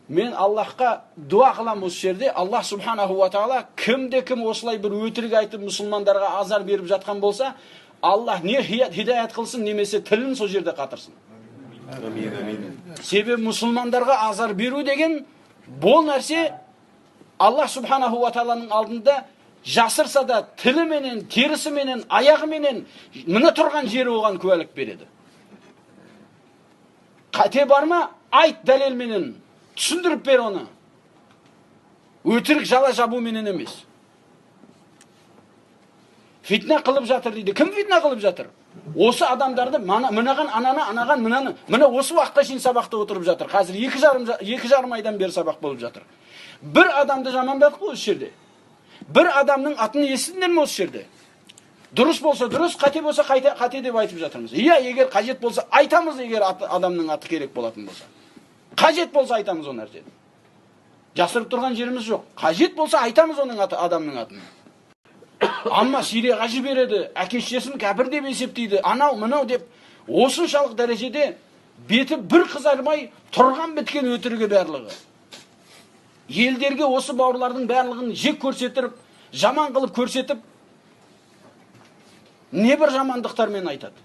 мен Аллахқа дуа қылам осы жерде. Аллах субханаху ва таала кім осылай бір өтірік айтып мұсылмандарға азар беріп жатқан болса, Аллах не хидаят қылсын, немесе тілін сол жерде қатырсын. Себебі мұсылмандарға азар беру деген бұл нәрсе Аллах субханаху ва тааланың алдында жасырса да тілі менен, терісі менен, аяғы менен мына тұрған жері оған куәлік береді. Қате бар ма? Айт дәлел менен, түсіндіріп бер оны. Өтірік жала жабу менен емес. Фитна қылып жатыр дейді. Кім фитна қылып жатыр? Осы адамдарды мынаған, анаған, мынаны. Мына осы уақытқа шейін сабақта отырып жатыр. Қазір 2,5 айдан бері сабақ болып жатыр. Бір адамды жамандадық осы жерде. Бір адамның атын естідіңдер ме осы жерде? Дұрыс болса дұрыс, қате болса қате деп айтып жатырмыз. Иә, егер қажет болса айтамыз, егер адамның аты керек болатын болса. Қажет болса айтамыз о нәрсені. Жасырып тұрған жеріміз жоқ. Қажет болса айтамыз оның адамның атын. Амма Сирияға жібереді, әке-шешесін кәпір деп есептейді, анау мынау деп осыншалық дәрежеде беті бір қызармай тұрған біткен өтірігі барлығы. Елдерге осы бауырлардың барлығын жек көрсетіп, жаман қылып көрсетіп, не бір жамандықтармен айтады.